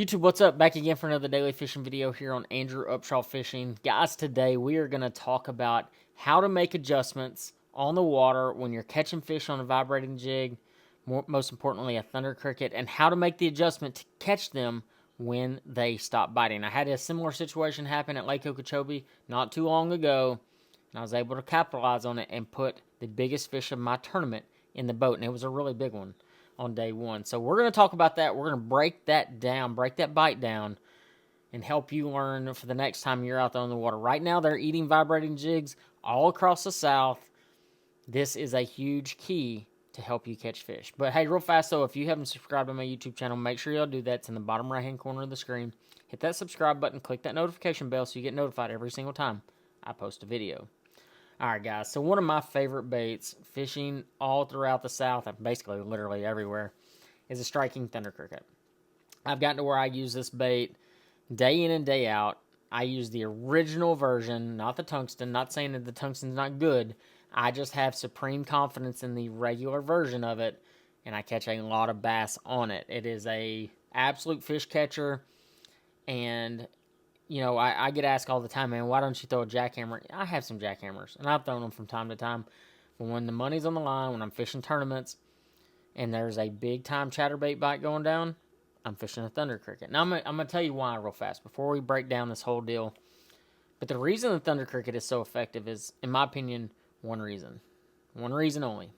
YouTube, what's up? Back again for another daily fishing video here on Andrew Upshaw Fishing. Guys, today we are going to talk about how to make adjustments on the water when you're catching fish on a vibrating jig, most importantly a thunder cricket, and how to make the adjustment to catch them when they stop biting. I had a similar situation happen at Lake Okeechobee not too long ago, and I was able to capitalize on it and put the biggest fish of my tournament in the boat, and it was a really big one on day one. So we're going to talk about that. We're going to break that down, break that bite down, and help you learn for the next time you're out there on the water. Right now, they're eating vibrating jigs all across the South. This is a huge key to help you catch fish. But hey, real fast though, if you haven't subscribed to my YouTube channel, make sure y'all do that. It's in the bottom right-hand corner of the screen. Hit that subscribe button, click that notification bell so you get notified every single time I post a video. Alright guys, so one of my favorite baits, fishing all throughout the South, basically literally everywhere, is a striking thunder cricket. I've gotten to where I use this bait day in and day out. I use the original version, not the tungsten, not saying that the tungsten's not good. I just have supreme confidence in the regular version of it, and I catch a lot of bass on it. It is a absolute fish catcher, and you know, I get asked all the time, man, why don't you throw a jackhammer? I have some jackhammers, and I've thrown them from time to time. But when the money's on the line, when I'm fishing tournaments, and there's a big-time chatterbait bite going down, I'm fishing a thunder cricket. Now, I'm going to tell you why real fast before we break down this whole deal. But the reason the thunder cricket is so effective is, in my opinion, one reason. One reason only.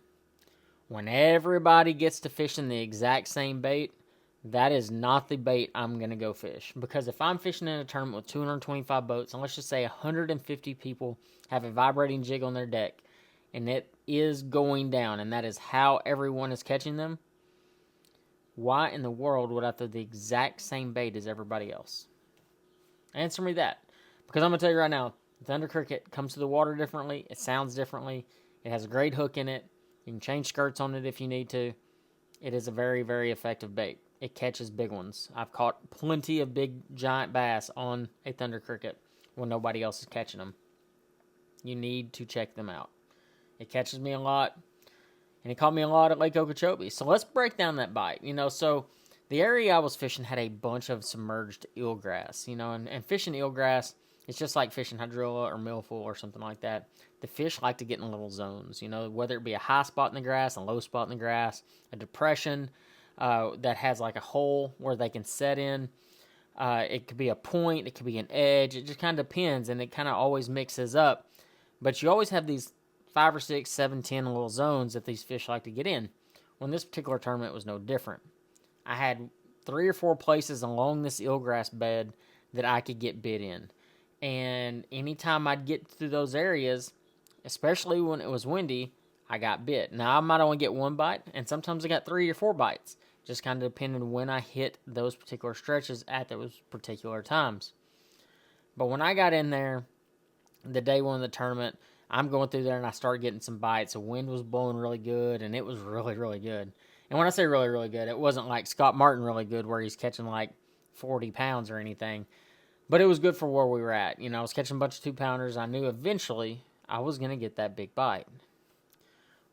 When everybody gets to fishing the exact same bait, that is not the bait I'm going to go fish. Because if I'm fishing in a tournament with 225 boats, and let's just say 150 people have a vibrating jig on their deck, and it is going down, and that is how everyone is catching them, why in the world would I throw the exact same bait as everybody else? Answer me that. Because I'm going to tell you right now, the thunder cricket comes to the water differently, it sounds differently, it has a great hook in it, you can change skirts on it if you need to. It is a very, very effective bait. It catches big ones. I've caught plenty of big, giant bass on a thunder cricket when nobody else is catching them. You need to check them out. It catches me a lot, and it caught me a lot at Lake Okeechobee. So let's break down that bite. You know, so the area I was fishing had a bunch of submerged eelgrass. You know, and fishing eelgrass, it's just like fishing hydrilla or milfoil or something like that. The fish like to get in little zones, you know, whether it be a high spot in the grass, a low spot in the grass, a depression that has like a hole where they can set in. It could be a point, it could be an edge. It just kind of depends, and it kind of always mixes up. But you always have these 5 or 6, 7, 10 little zones that these fish like to get in. Well, this particular tournament was no different. I had 3 or 4 places along this eelgrass bed that I could get bit in. And anytime I'd get through those areas, especially when it was windy, I got bit. Now, I might only get 1 bite, and sometimes I got 3 or 4 bites. Just kind of depending when I hit those particular stretches at those particular times. But when I got in there, the day one of the tournament, I'm going through there and I started getting some bites. The wind was blowing really good, and it was really, really good. And when I say really, really good, it wasn't like Scott Martin really good where he's catching like 40 pounds or anything. But it was good for where we were at. You know, I was catching a bunch of 2-pounders. I knew eventually I was going to get that big bite.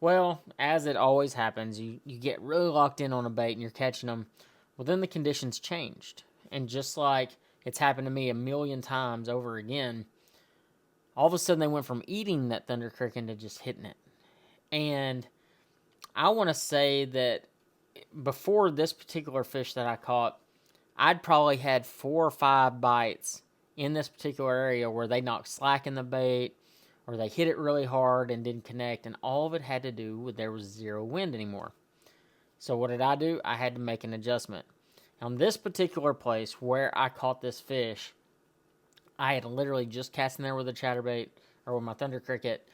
Well, as it always happens, you get really locked in on a bait and you're catching them. Well, then the conditions changed. And just like it's happened to me a million times over again, all of a sudden they went from eating that thunder cricket to just hitting it. And I want to say that before this particular fish that I caught, I'd probably had 4 or 5 bites in this particular area where they knocked slack in the bait, or they hit it really hard and didn't connect, and all of it had to do with there was 0 wind anymore. So what did I do? I had to make an adjustment. On this particular place where I caught this fish, I had literally just cast in there with a chatterbait, or with my thunder cricket,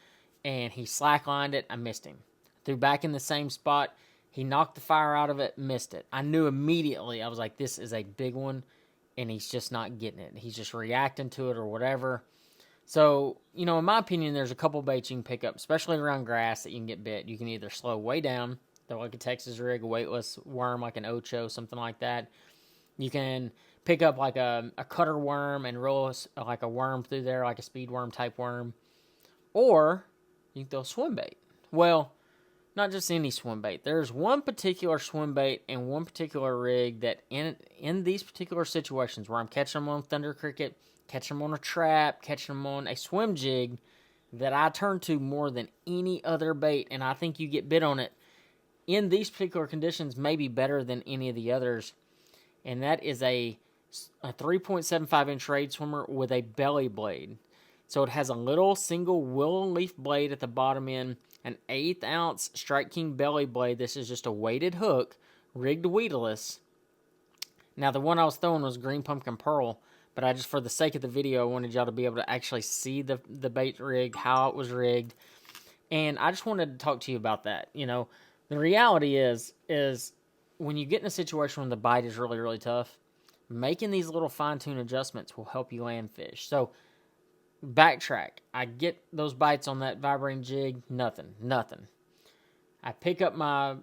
and he slacklined it. I missed him. Threw back in the same spot. He knocked the fire out of it, missed it. I knew immediately. I was like, this is a big one, and he's just not getting it. He's just reacting to it or whatever. So, you know, in my opinion, there's a couple baits you can pick up, especially around grass, that you can get bit. You can either slow way down, throw like a Texas rig, a weightless worm like an Ocho, something like that. You can pick up like a cutter worm and roll like a worm through there, like a speed worm type worm. Or you can throw swim bait. Well, not just any swim bait. There's one particular swim bait and one particular rig that in these particular situations where I'm catching them on Thunder Cricket, catching them on a trap, catching them on a swim jig, that I turn to more than any other bait, and I think you get bit on it in these particular conditions maybe better than any of the others, and that is a 3.75-inch raid swimmer with a belly blade. So it has a little single willow leaf blade at the bottom end, an 1/8 ounce Strike King belly blade. This is just a weighted hook, rigged weedless. Now the one I was throwing was green pumpkin pearl, but I just, for the sake of the video, I wanted y'all to be able to actually see the bait rig, how it was rigged, and I just wanted to talk to you about that. You know, the reality is when you get in a situation when the bite is really, really tough, making these little fine-tune adjustments will help you land fish. So backtrack. I get those bites on that vibrating jig, nothing. I pick up my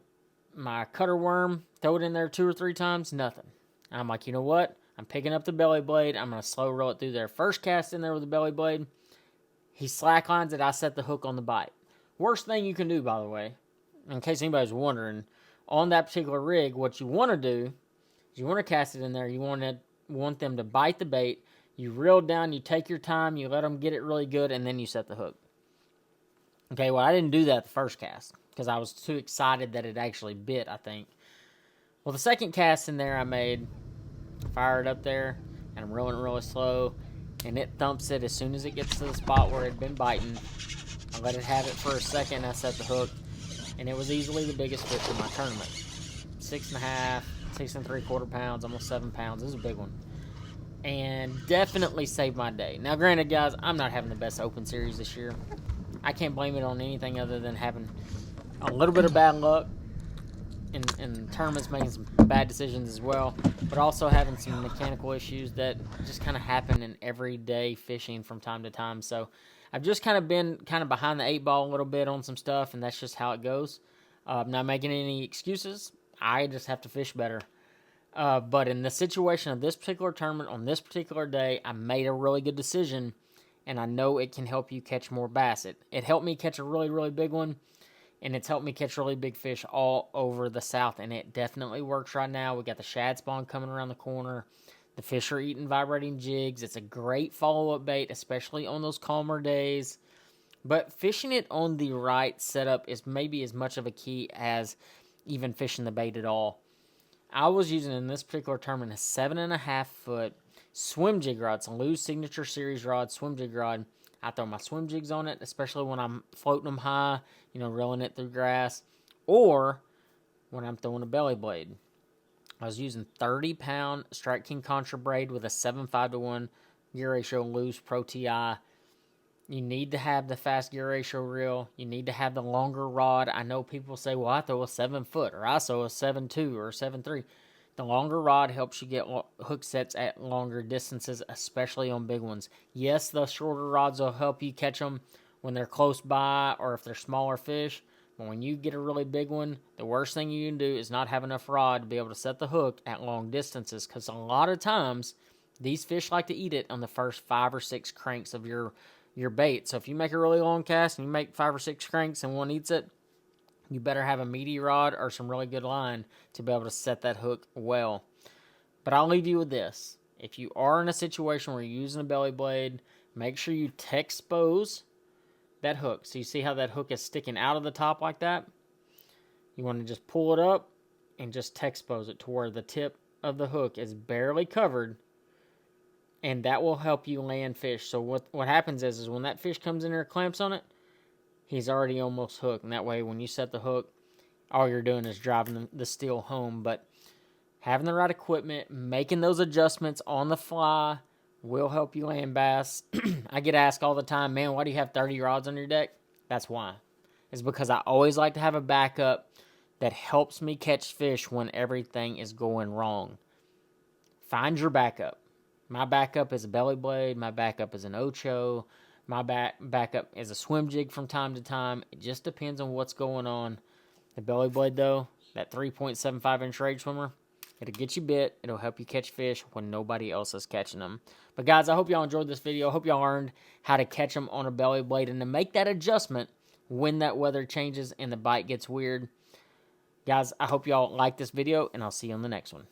cutter worm, throw it in there 2 or 3 times, nothing. And I'm like, you know what? I'm picking up the belly blade. I'm going to slow roll it through there. First cast in there with the belly blade, he slacklines it. I set the hook on the bite. Worst thing you can do, by the way, in case anybody's wondering, on that particular rig, what you want to do is you want to cast it in there. You want them to bite the bait. You reel down, you take your time, you let them get it really good, and then you set the hook. Okay, well, I didn't do that the first cast because I was too excited that it actually bit, I think. Well, the second cast in there I made, fire it up there, and I'm reeling it really slow, and it thumps it as soon as it gets to the spot where it had been biting. I let it have it for a second, I set the hook, and it was easily the biggest fish in my tournament. 6.5, 6 3/4 pounds, almost 7 pounds. This is a big one. And definitely saved my day. Now, granted, guys, I'm not having the best open series this year. I can't blame it on anything other than having a little bit of bad luck in tournaments, making some bad decisions as well, but also having some mechanical issues that just kind of happen in everyday fishing from time to time. So I've just kind of been behind the 8 ball a little bit on some stuff, and that's just how it goes. Not making any excuses. I just have to fish better. But in the situation of this particular tournament, on this particular day, I made a really good decision, and I know it can help you catch more bass. It helped me catch a really, really big one, and it's helped me catch really big fish all over the South, and it definitely works right now. We got the shad spawn coming around the corner. The fish are eating vibrating jigs. It's a great follow-up bait, especially on those calmer days. But fishing it on the right setup is maybe as much of a key as even fishing the bait at all. I was using in this particular tournament a 7.5 foot swim jig rod. It's a Lew's Signature Series rod, swim jig rod. I throw my swim jigs on it, especially when I'm floating them high, you know, reeling it through grass, or when I'm throwing a belly blade. I was using 30-pound Strike King Contra braid with a 7.5-to-1 gear ratio Lew's Pro TI. You need to have the fast gear ratio reel. You need to have the longer rod. I know people say, well, I throw a 7 foot, or I throw a 7.2 or a 7.3. The longer rod helps you get hook sets at longer distances, especially on big ones. Yes, the shorter rods will help you catch them when they're close by or if they're smaller fish. But when you get a really big one, the worst thing you can do is not have enough rod to be able to set the hook at long distances, because a lot of times these fish like to eat it on the first 5 or 6 cranks of your bait. So if you make a really long cast and you make 5 or 6 cranks and one eats it, you better have a meaty rod or some really good line to be able to set that hook well. But I'll leave you with this. If you are in a situation where you're using a belly blade, make sure you expose that hook. So you see how that hook is sticking out of the top like that? You want to just pull it up and just expose it to where the tip of the hook is barely covered, and that will help you land fish. So what happens is when that fish comes in there, clamps on it, he's already almost hooked. And that way, when you set the hook, all you're doing is driving the steel home. But having the right equipment, making those adjustments on the fly will help you land bass. I get asked all the time, man, why do you have 30 rods on your deck? That's why. It's because I always like to have a backup that helps me catch fish when everything is going wrong. Find your backup. My backup is a belly blade. My backup is an Ocho. My backup is a swim jig from time to time. It just depends on what's going on. The belly blade, though, that 3.75-inch raid swimmer, it'll get you bit. It'll help you catch fish when nobody else is catching them. But, guys, I hope y'all enjoyed this video. I hope y'all learned how to catch them on a belly blade and to make that adjustment when that weather changes and the bite gets weird. Guys, I hope y'all like this video, and I'll see you on the next one.